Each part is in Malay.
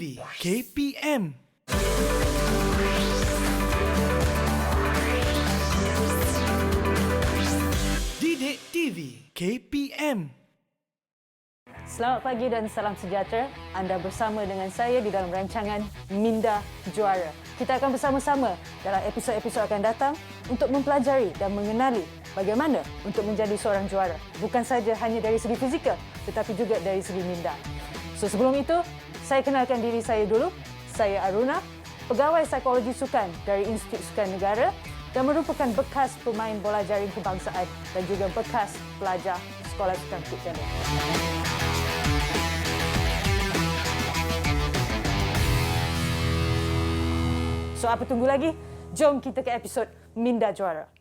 TV KPM. Didik TV KPM. Selamat pagi dan salam sejahtera. Anda bersama dengan saya di dalam rancangan Minda Juara. Kita akan bersama-sama dalam episod-episod akan datang untuk mempelajari dan mengenali bagaimana untuk menjadi seorang juara. Bukan saja hanya dari segi fizikal, tetapi juga dari segi minda. So sebelum itu, saya kenalkan diri saya dulu. Saya Aruna, pegawai psikologi sukan dari Institut Sukan Negara dan merupakan bekas pemain bola jaring kebangsaan dan juga bekas pelajar Sekolah Sukan Kut Jenner. So apa tunggu lagi? Jom kita ke episod Minda Juara.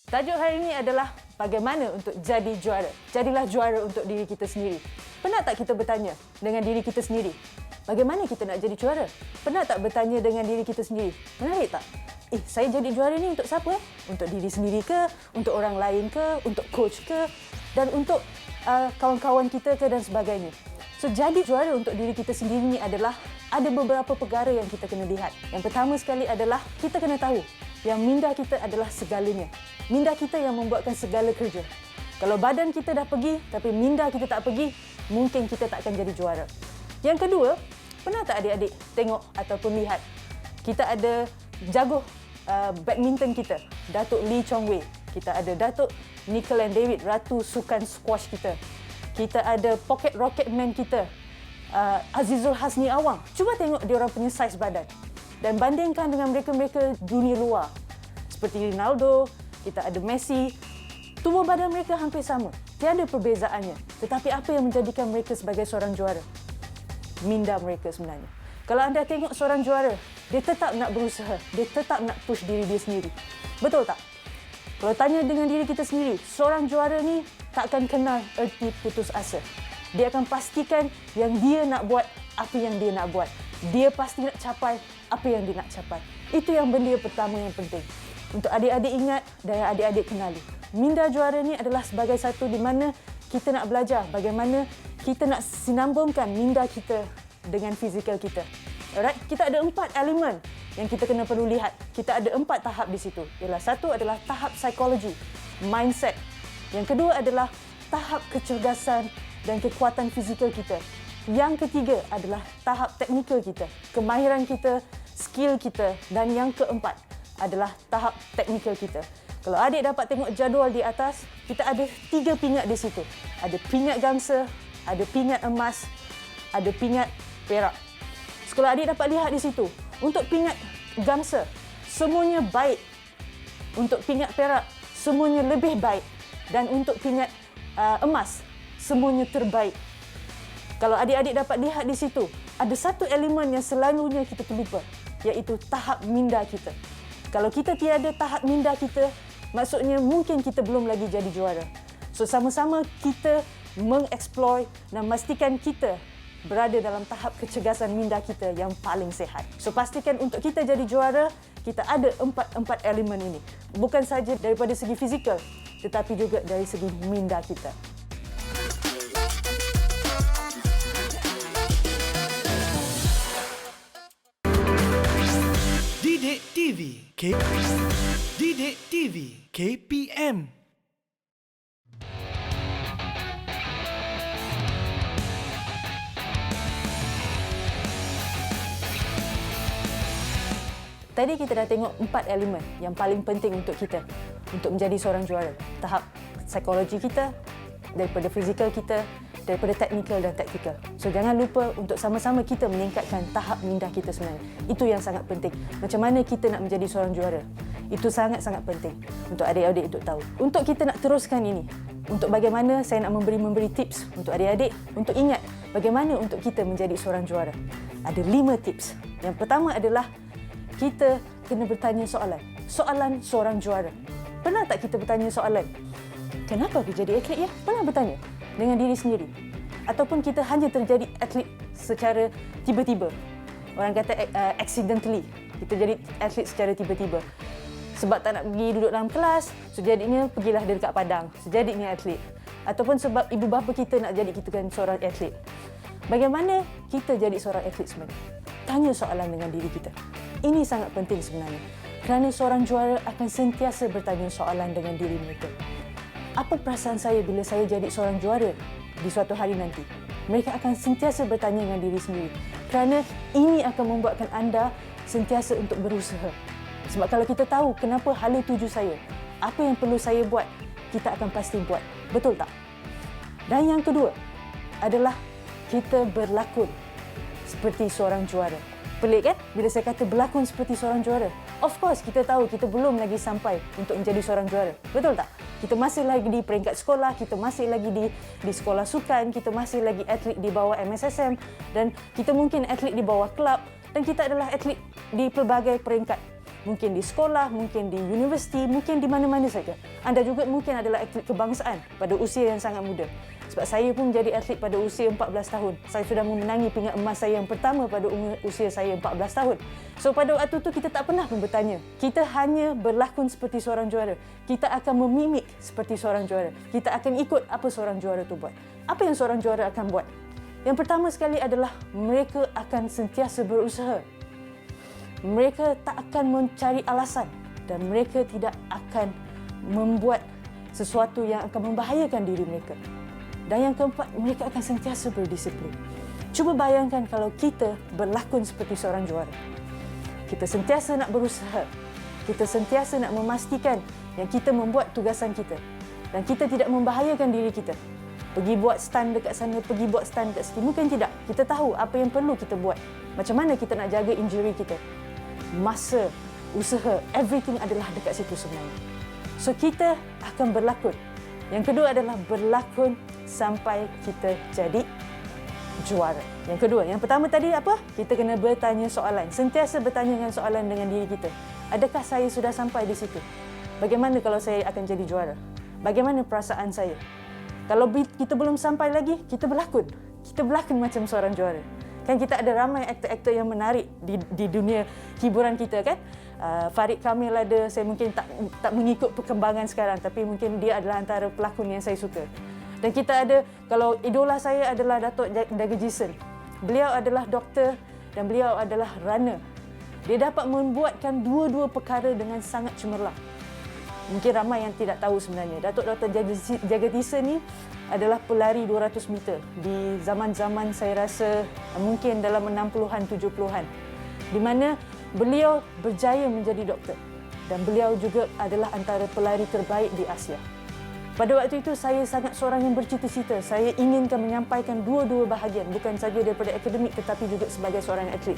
Tajuk hari ini adalah bagaimana untuk jadi juara. Jadilah juara untuk diri kita sendiri. Pernah tak kita bertanya dengan diri kita sendiri, bagaimana kita nak jadi juara? Pernah tak bertanya dengan diri kita sendiri, menarik tak? Saya jadi juara ni untuk siapa? Untuk diri sendiri ke? Untuk orang lain ke? Untuk coach ke? Dan untuk kawan-kawan kita ke dan sebagainya. So, jadi juara untuk diri kita sendiri ni adalah ada beberapa perkara yang kita kena lihat. Yang pertama sekali adalah kita kena tahu yang minda kita adalah segalanya. Minda kita yang membuatkan segala kerja. Kalau badan kita dah pergi tapi minda kita tak pergi, mungkin kita tak akan jadi juara. Yang kedua, pernah tak adik-adik tengok ataupun lihat kita ada jago badminton kita, Datuk Lee Chong Wei. Kita ada Datuk Nicol and David, Ratu Sukan Squash kita. Kita ada pocket rocket man kita, Azizul Hasni Awang. Cuba tengok dia orang punya saiz badan dan bandingkan dengan mereka-mereka dunia luar. Seperti Ronaldo, kita ada Messi. Tubuh badan mereka hampir sama. Tiada perbezaannya. Tetapi apa yang menjadikan mereka sebagai seorang juara? Minda mereka sebenarnya. Kalau anda tengok seorang juara, dia tetap nak berusaha. Dia tetap nak push diri dia sendiri. Betul tak? Kalau tanya dengan diri kita sendiri, seorang juara ni tak akan kenal erti putus asa. Dia akan pastikan yang dia nak buat apa yang dia nak buat. Dia pasti nak capai apa yang dia nak capai. Itu yang benda pertama yang penting. Untuk adik-adik ingat dan adik-adik kenali. Minda juara ni adalah sebagai satu di mana kita nak belajar bagaimana kita nak sinambungkan minda kita dengan fizikal kita. Alright, kita ada 4 elemen yang kita kena perlu lihat. Kita ada 4 tahap di situ. Ialah satu adalah tahap psikologi, mindset. Yang kedua adalah tahap kecergasan dan kekuatan fizikal kita. Yang ketiga adalah tahap teknikal kita, kemahiran kita, skill kita, dan yang keempat adalah tahap teknikal kita. Kalau adik dapat tengok jadual di atas, kita ada 3 pingat di situ. Ada pingat gangsa, ada pingat emas, ada pingat perak. Kalau adik dapat lihat di situ, untuk pingat gangsa, semuanya baik. Untuk pingat perak, semuanya lebih baik. Dan untuk pingat emas, semuanya terbaik. Kalau adik-adik dapat lihat di situ, ada satu elemen yang selalunya kita terlupa, iaitu tahap minda kita. Kalau kita tiada tahap minda kita, maksudnya mungkin kita belum lagi jadi juara. So, sama-sama kita mengeksplor dan memastikan kita berada dalam tahap kecergasan minda kita yang paling sihat. So, pastikan untuk kita jadi juara, kita ada empat elemen ini. Bukan saja daripada segi fizikal, tetapi juga dari segi minda kita. Didik TV Didik TV KPM. Tadi kita dah tengok 4 elemen yang paling penting untuk kita untuk menjadi seorang juara. Tahap psikologi kita, daripada fizikal kita, daripada teknikal dan taktikal. So jangan lupa untuk sama-sama kita meningkatkan tahap minda kita sebenarnya. Itu yang sangat penting. Macam mana kita nak menjadi seorang juara? Itu sangat-sangat penting untuk adik-adik untuk tahu. Untuk kita nak teruskan ini, untuk bagaimana saya nak memberi tips untuk adik-adik untuk ingat bagaimana untuk kita menjadi seorang juara. Ada 5 tips. Yang pertama adalah kita kena bertanya soalan. Soalan seorang juara. Pernah tak kita bertanya soalan? Kenapa aku jadi atlet ya? Pernah bertanya dengan diri sendiri? Ataupun kita hanya terjadi atlet secara tiba-tiba. Orang kata accidentally. Kita jadi atlet secara tiba-tiba. Sebab tak nak pergi duduk dalam kelas, sejadinya pergilah dekat padang. Sejadinya atlet. Ataupun sebab ibu bapa kita nak jadi kita kan seorang atlet. Bagaimana kita jadi seorang atlet sebenarnya? Tanya soalan dengan diri kita. Ini sangat penting sebenarnya. Kerana seorang juara akan sentiasa bertanya soalan dengan diri mereka. Apa perasaan saya bila saya jadi seorang juara di suatu hari nanti? Mereka akan sentiasa bertanya dengan diri sendiri. Kerana ini akan membuatkan anda sentiasa untuk berusaha. Sebab kalau kita tahu kenapa hala tuju saya, apa yang perlu saya buat, kita akan pasti buat. Betul tak? Dan yang kedua adalah kita berlakon seperti seorang juara. Pelik kan bila saya kata berlakon seperti seorang juara? Of course, kita tahu kita belum lagi sampai untuk menjadi seorang juara. Betul tak? Kita masih lagi di peringkat sekolah, kita masih lagi di sekolah sukan, kita masih lagi atlet di bawah MSSM dan kita mungkin atlet di bawah kelab dan kita adalah atlet di pelbagai peringkat. Mungkin di sekolah, mungkin di universiti, mungkin di mana-mana saja. Anda juga mungkin adalah atlet kebangsaan pada usia yang sangat muda. Sebab saya pun menjadi atlet pada usia 14 tahun. Saya sudah memenangi pingat emas saya yang pertama pada usia saya 14 tahun. So pada waktu itu kita tak pernah pun bertanya. Kita hanya berlakon seperti seorang juara. Kita akan memimik seperti seorang juara. Kita akan ikut apa seorang juara itu buat. Apa yang seorang juara akan buat? Yang pertama sekali adalah mereka akan sentiasa berusaha. Mereka tak akan mencari alasan dan mereka tidak akan membuat sesuatu yang akan membahayakan diri mereka. Dan yang keempat, mereka akan sentiasa berdisiplin. Cuba bayangkan kalau kita berlakon seperti seorang juara. Kita sentiasa nak berusaha. Kita sentiasa nak memastikan yang kita membuat tugasan kita. Dan kita tidak membahayakan diri kita. Pergi buat stand dekat sana, pergi buat stand dekat sini. Mungkin tidak. Kita tahu apa yang perlu kita buat. Macam mana kita nak jaga injury kita. Masa, usaha, everything adalah dekat situ sebenarnya. So, kita akan berlakon. Yang kedua adalah berlakon sampai kita jadi juara. Yang kedua, yang pertama tadi apa? Kita kena bertanya soalan. Sentiasa bertanya dengan soalan dengan diri kita. Adakah saya sudah sampai di situ? Bagaimana kalau saya akan jadi juara? Bagaimana perasaan saya? Kalau kita belum sampai lagi, kita berlakon. Kita berlakon macam seorang juara. Kan kita ada ramai aktor-aktor yang menarik di dunia hiburan kita kan. Farid Kamil ada, saya mungkin tak mengikut perkembangan sekarang tapi mungkin dia adalah antara pelakon yang saya suka. Dan kita ada, kalau idola saya adalah Datuk Daga Jason. Beliau adalah doktor dan beliau adalah runner. Dia dapat membuatkan dua-dua perkara dengan sangat cemerlang. Mungkin ramai yang tidak tahu sebenarnya. Datuk Dr. Jaga Jason ni adalah pelari 200 meter di zaman-zaman saya rasa mungkin dalam 60-an, 70-an. Di mana beliau berjaya menjadi doktor dan beliau juga adalah antara pelari terbaik di Asia. Pada waktu itu saya sangat seorang yang bercita-cita. Saya inginkan menyampaikan dua-dua bahagian, bukan saja daripada akademik tetapi juga sebagai seorang atlet.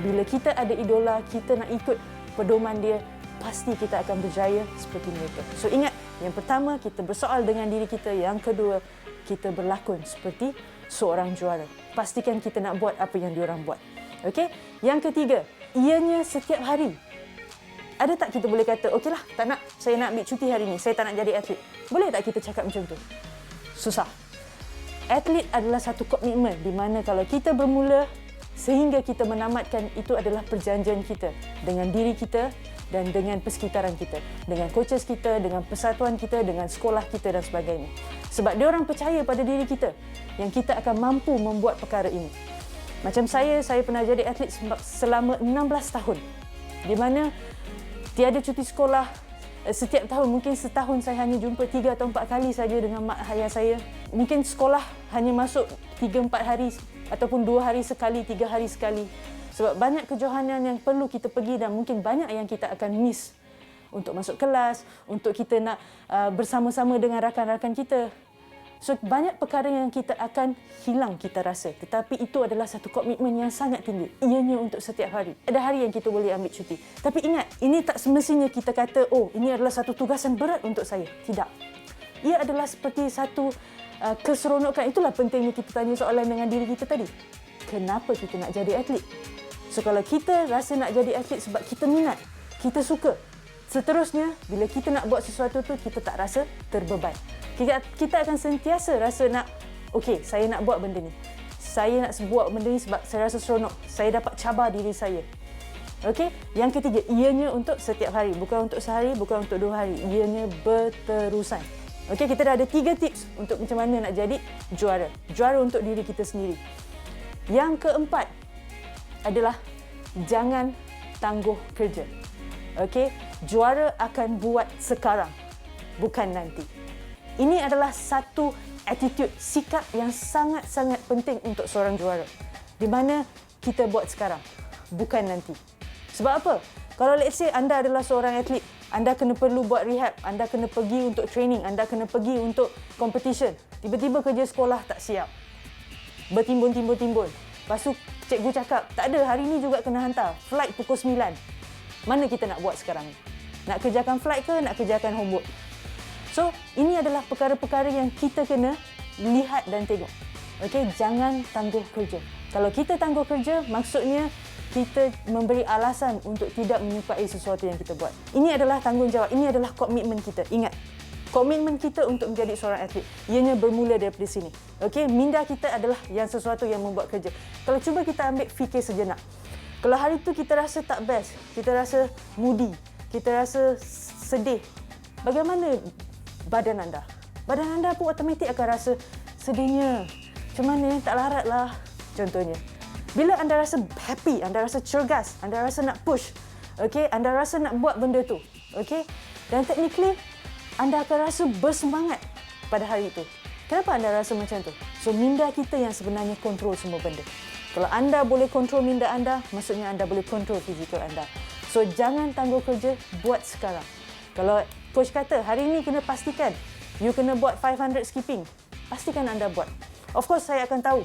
Bila kita ada idola, kita nak ikut pedoman dia, pasti kita akan berjaya seperti mereka. So ingat, yang pertama kita bersoal dengan diri kita, yang kedua kita berlakon seperti seorang juara. Pastikan kita nak buat apa yang diorang buat. Okey? Yang ketiga, ianya setiap hari. Ada tak kita boleh kata, okeylah, saya nak ambil cuti hari ini, saya tak nak jadi atlet. Boleh tak kita cakap macam tu? Susah. Atlet adalah satu komitmen di mana kalau kita bermula sehingga kita menamatkan, itu adalah perjanjian kita dengan diri kita dan dengan persekitaran kita, dengan coaches kita, dengan persatuan kita, dengan sekolah kita dan sebagainya. Sebab diorang percaya pada diri kita yang kita akan mampu membuat perkara ini. Macam saya pernah jadi atlet selama 16 tahun. Di mana tiada cuti sekolah. Setiap tahun, mungkin setahun saya hanya jumpa 3 atau 4 kali saja dengan mak ayah saya. Mungkin sekolah hanya masuk 3-4 hari ataupun 2 hari sekali, 3 hari sekali. Sebab banyak kejohanan yang perlu kita pergi dan mungkin banyak yang kita akan miss untuk masuk kelas, untuk kita nak bersama-sama dengan rakan-rakan kita. So, banyak perkara yang kita akan hilang kita rasa. Tetapi itu adalah satu komitmen yang sangat tinggi. Ianya untuk setiap hari. Ada hari yang kita boleh ambil cuti. Tapi ingat, ini tak semestinya kita kata, oh, ini adalah satu tugasan berat untuk saya. Tidak. Ia adalah seperti satu keseronokan. Itulah pentingnya kita tanya soalan dengan diri kita tadi. Kenapa kita nak jadi atlet? So, kalau kita rasa nak jadi atlet sebab kita minat, kita suka, seterusnya, bila kita nak buat sesuatu tu, kita tak rasa terbeban. Kita akan sentiasa rasa nak, okey, saya nak buat benda ni. Saya nak buat benda ni sebab saya rasa seronok. Saya dapat cabar diri saya. Okey, yang ketiga, ianya untuk setiap hari, bukan untuk sehari, bukan untuk 2 hari. Ianya berterusan. Okey, kita dah ada 3 tips untuk macam mana nak jadi juara. Juara untuk diri kita sendiri. Yang keempat adalah jangan tangguh kerja. Okey, juara akan buat sekarang, bukan nanti. Ini adalah satu attitude, sikap yang sangat-sangat penting untuk seorang juara. Di mana kita buat sekarang, bukan nanti. Sebab apa? Kalau let's say anda adalah seorang atlet, anda kena perlu buat rehab, anda kena pergi untuk training, anda kena pergi untuk competition. Tiba-tiba kerja sekolah tak siap. Bertimbun. Lepas tu cikgu cakap, tak ada, hari ni juga kena hantar. Flight pukul 9. Mana kita nak buat sekarang? Nak kerjakan flight ke nak kerjakan homework? So, ini adalah perkara-perkara yang kita kena lihat dan tengok. Okey, jangan tangguh kerja. Kalau kita tangguh kerja, maksudnya kita memberi alasan untuk tidak menyukai sesuatu yang kita buat. Ini adalah tanggungjawab, ini adalah komitmen kita. Ingat, komitmen kita untuk menjadi seorang atlet, ianya bermula daripada sini. Okey, minda kita adalah yang sesuatu yang membuat kerja. Kalau cuba kita ambil fikir sejenak. Kalau hari tu kita rasa tak best, kita rasa moody, kita rasa sedih, bagaimana badan anda? Badan anda pun automatik akan rasa sedihnya. Macam mana? Tak larat lah. Contohnya. Bila anda rasa happy, anda rasa cergas, anda rasa nak push, okay? Anda rasa nak buat benda tu. Okay? Dan technically, anda akan rasa bersemangat pada hari itu. Kenapa anda rasa macam tu? So, minda kita yang sebenarnya kontrol semua benda. Kalau anda boleh kontrol minda anda, maksudnya anda boleh kontrol fizikal anda. So, jangan tangguh kerja, buat sekarang. Kalau coach kata, hari ini kena pastikan you kena buat 500 skipping, pastikan anda buat. Of course, saya akan tahu.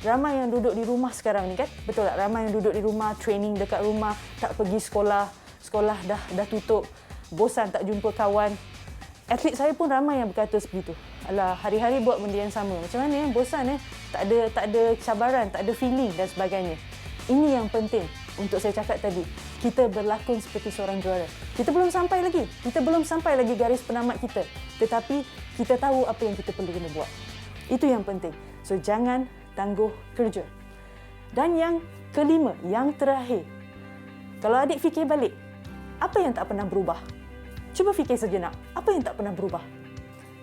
Ramai yang duduk di rumah sekarang ni kan? Betul tak? Ramai yang duduk di rumah, training dekat rumah, tak pergi sekolah. Sekolah dah tutup. Bosan tak jumpa kawan. Atlet saya pun ramai yang berkata seperti itu. Alah, hari-hari buat benda yang sama. Macam mana bosan Tak ada cabaran, tak ada feeling dan sebagainya. Ini yang penting untuk saya cakap tadi. Kita berlakon seperti seorang juara. Kita belum sampai lagi. Kita belum sampai lagi garis penamat kita. Tetapi kita tahu apa yang kita perlu kena buat. Itu yang penting. So, jangan tangguh kerja. Dan yang kelima, yang terakhir. Kalau adik fikir balik, apa yang tak pernah berubah? Cuba fikir sejenak, apa yang tak pernah berubah?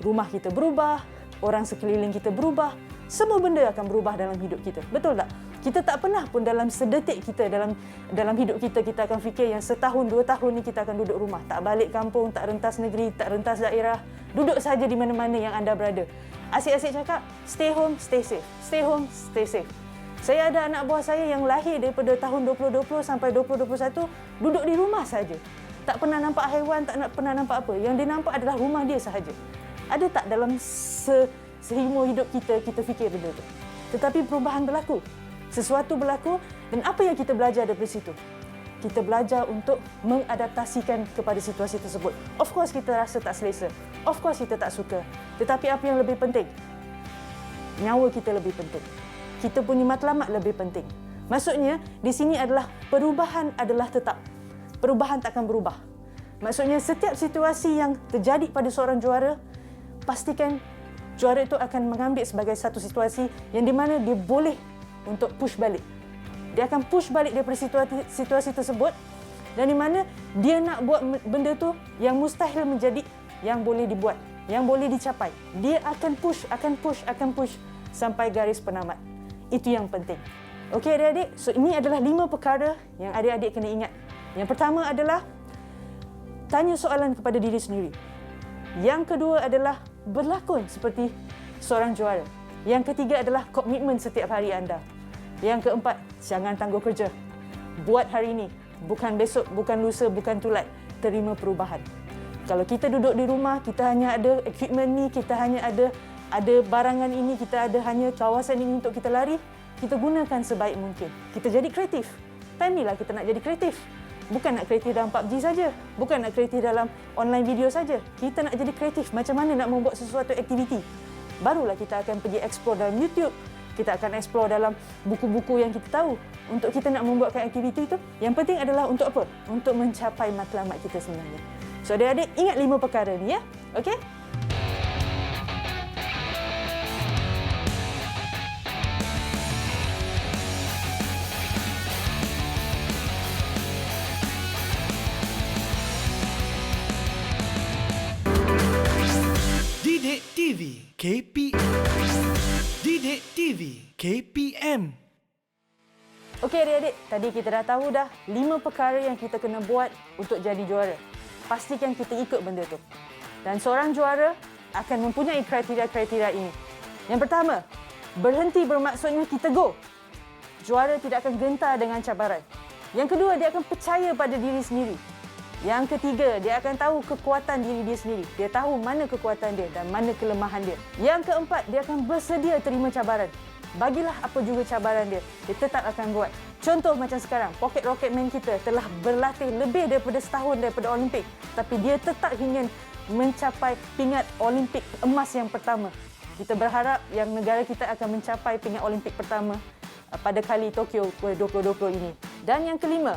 Rumah kita berubah, orang sekeliling kita berubah, semua benda akan berubah dalam hidup kita. Betul tak? Kita tak pernah pun dalam sedetik kita, dalam hidup kita, kita akan fikir yang setahun, 2 tahun ni kita akan duduk rumah. Tak balik kampung, tak rentas negeri, tak rentas daerah. Duduk saja di mana-mana yang anda berada. Asyik-asyik cakap, stay home, stay safe. Stay home, stay safe. Saya ada anak buah saya yang lahir daripada tahun 2020 sampai 2021, duduk di rumah saja. Tak pernah nampak haiwan, tak pernah nampak apa. Yang dia nampak adalah rumah dia sahaja. Ada tak dalam sehimur hidup kita fikir benda tu? Tetapi perubahan berlaku. Sesuatu berlaku dan apa yang kita belajar daripada situ? Kita belajar untuk mengadaptasikan kepada situasi tersebut. Of course kita rasa tak selesa. Of course kita tak suka. Tetapi apa yang lebih penting? Nyawa kita lebih penting. Kita punya matlamat lebih penting. Maksudnya di sini adalah perubahan adalah tetap. Perubahan takkan berubah. Maksudnya setiap situasi yang terjadi pada seorang juara, pastikan juara itu akan mengambil sebagai satu situasi yang di mana dia boleh untuk push balik. Dia akan push balik daripada situasi tersebut dan di mana dia nak buat benda tu yang mustahil menjadi yang boleh dibuat, yang boleh dicapai. Dia akan push sampai garis penamat. Itu yang penting. Okey adik-adik, so ini adalah 5 perkara yang adik-adik kena ingat. Yang pertama adalah tanya soalan kepada diri sendiri. Yang kedua adalah berlakon seperti seorang juara. Yang ketiga adalah komitmen setiap hari anda. Yang keempat, jangan tangguh kerja. Buat hari ini, bukan besok, bukan lusa, bukan tulat. Terima perubahan. Kalau kita duduk di rumah, kita hanya ada equipment ni, kita hanya ada barangan ini, kita ada hanya kawasan ini untuk kita lari, kita gunakan sebaik mungkin. Kita jadi kreatif. Time ni lah kita nak jadi kreatif. Bukan nak kreatif dalam PUBG saja. Bukan nak kreatif dalam online video saja. Kita nak jadi kreatif. Macam mana nak membuat sesuatu aktiviti. Barulah kita akan pergi explore dalam YouTube. Kita akan explore dalam buku-buku yang kita tahu. Untuk kita nak membuatkan aktiviti itu, yang penting adalah untuk apa? Untuk mencapai matlamat kita sebenarnya. So adik-adik, ingat 5 perkara ni ya. Okey? Didik TV KPM. Didik TV KPM. Okey adik-adik, tadi kita dah tahu dah 5 perkara yang kita kena buat untuk jadi juara. Pastikan kita ikut benda tu. Dan seorang juara akan mempunyai kriteria-kriteria ini. Yang pertama, berhenti bermaksudnya kita go. Juara tidak akan gentar dengan cabaran. Yang kedua, dia akan percaya pada diri sendiri. Yang ketiga, dia akan tahu kekuatan diri dia sendiri. Dia tahu mana kekuatan dia dan mana kelemahan dia. Yang keempat, dia akan bersedia terima cabaran. Bagilah apa juga cabaran dia, dia tetap akan buat. Contoh macam sekarang, Pocket Rocketman kita telah berlatih lebih daripada setahun daripada Olimpik. Tapi dia tetap ingin mencapai pingat Olimpik emas yang pertama. Kita berharap yang negara kita akan mencapai pingat Olimpik pertama pada kali Tokyo 2020 ini. Dan yang kelima,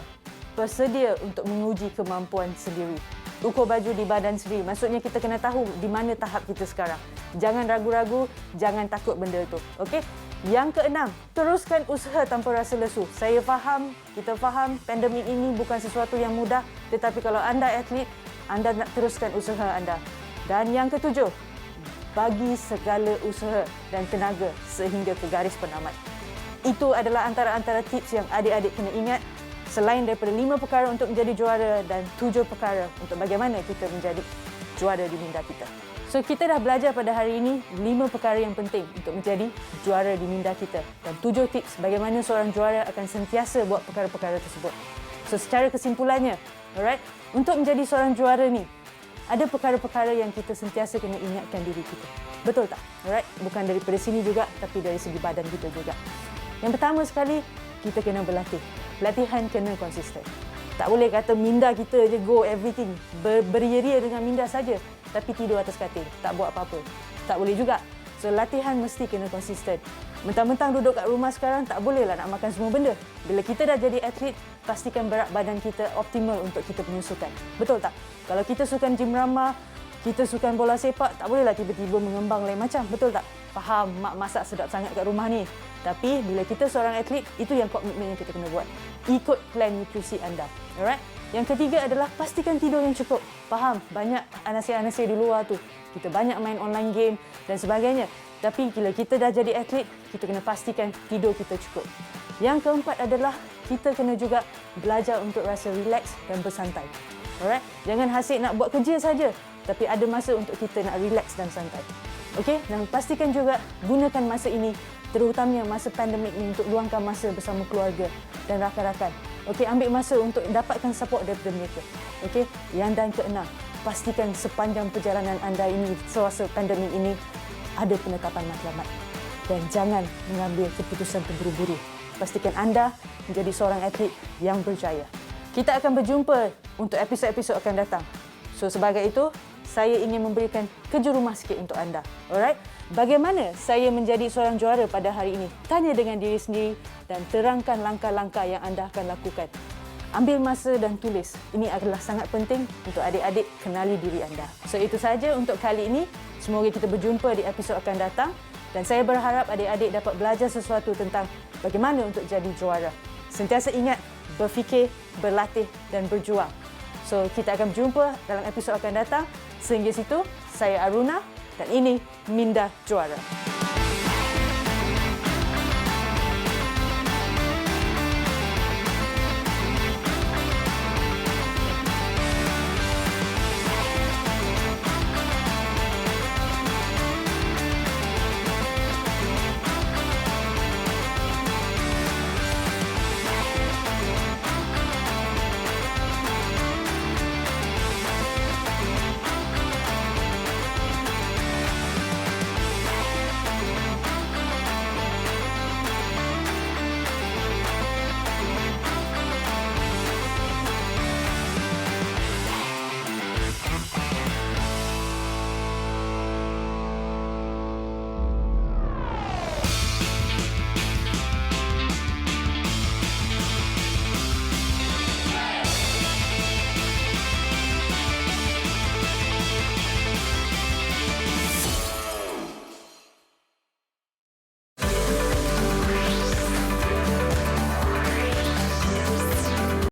bersedia untuk menguji kemampuan sendiri. Ukur baju di badan sendiri. Maksudnya kita kena tahu di mana tahap kita sekarang. Jangan ragu-ragu, jangan takut benda itu. Okey? Yang keenam, teruskan usaha tanpa rasa lesu. Saya faham, kita faham pandemik ini bukan sesuatu yang mudah, tetapi kalau anda atlet, anda nak teruskan usaha anda. Dan yang ketujuh, bagi segala usaha dan tenaga sehingga ke garis penamat. Itu adalah antara tips yang adik-adik kena ingat selain daripada 5 perkara untuk menjadi juara dan 7 perkara untuk bagaimana kita menjadi juara di minda kita. So, kita dah belajar pada hari ini 5 perkara yang penting untuk menjadi juara di minda kita dan 7 tips bagaimana seorang juara akan sentiasa buat perkara-perkara tersebut. So, secara kesimpulannya, alright, untuk menjadi seorang juara ni, ada perkara-perkara yang kita sentiasa kena ingatkan diri kita. Betul tak? Alright, bukan daripada sini juga tapi dari segi badan kita juga. Yang pertama sekali, kita kena berlatih. Latihan kena konsisten. Tak boleh kata minda kita je go everything. Beria-ria dengan minda saja tapi tidur atas katil, tak buat apa-apa. Tak boleh juga. So latihan mesti kena konsisten. Mentang-mentang duduk kat rumah sekarang tak bolehlah nak makan semua benda. Bila kita dah jadi atlet, pastikan berat badan kita optimal untuk kita punya sukan. Betul tak? Kalau kita sukan gym rama, kita sukan bola sepak, tak bolehlah tiba-tiba mengembang lain macam. Betul tak? Faham, mak masak sedap sangat kat rumah ni. Tapi bila kita seorang atlet, itu yang komitmen yang kita kena buat. Ikut plan nutrisi anda. Alright? Yang ketiga adalah pastikan tidur yang cukup. Faham, banyak anasir-anasir di luar tu. Kita banyak main online game dan sebagainya. Tapi bila kita dah jadi atlet, kita kena pastikan tidur kita cukup. Yang keempat adalah kita kena juga belajar untuk rasa relax dan bersantai. Alright? Jangan hasik nak buat kerja saja, tapi ada masa untuk kita nak relax dan santai. Okey, dan pastikan juga gunakan masa ini, terutamanya masa pandemik ini, untuk luangkan masa bersama keluarga dan rakan-rakan. Okey, ambil masa untuk dapatkan support daripada mereka. Okey, yang dan keenam, pastikan sepanjang perjalanan anda ini semasa pandemik ini ada penetapan matlamat dan jangan mengambil keputusan terburu-buru. Pastikan anda menjadi seorang atlet yang berjaya. Kita akan berjumpa untuk episod-episod akan datang. So sebagai itu, saya ingin memberikan kerja rumah sikit untuk anda. Alright? Bagaimana saya menjadi seorang juara pada hari ini? Tanya dengan diri sendiri dan terangkan langkah-langkah yang anda akan lakukan. Ambil masa dan tulis. Ini adalah sangat penting untuk adik-adik kenali diri anda. So itu sahaja untuk kali ini. Semoga kita berjumpa di episod akan datang. Dan saya berharap adik-adik dapat belajar sesuatu tentang bagaimana untuk jadi juara. Sentiasa ingat, berfikir, berlatih dan berjuang. So, kita akan berjumpa dalam episod akan datang. Sehingga situ, saya Aruna dan ini Minda Juara.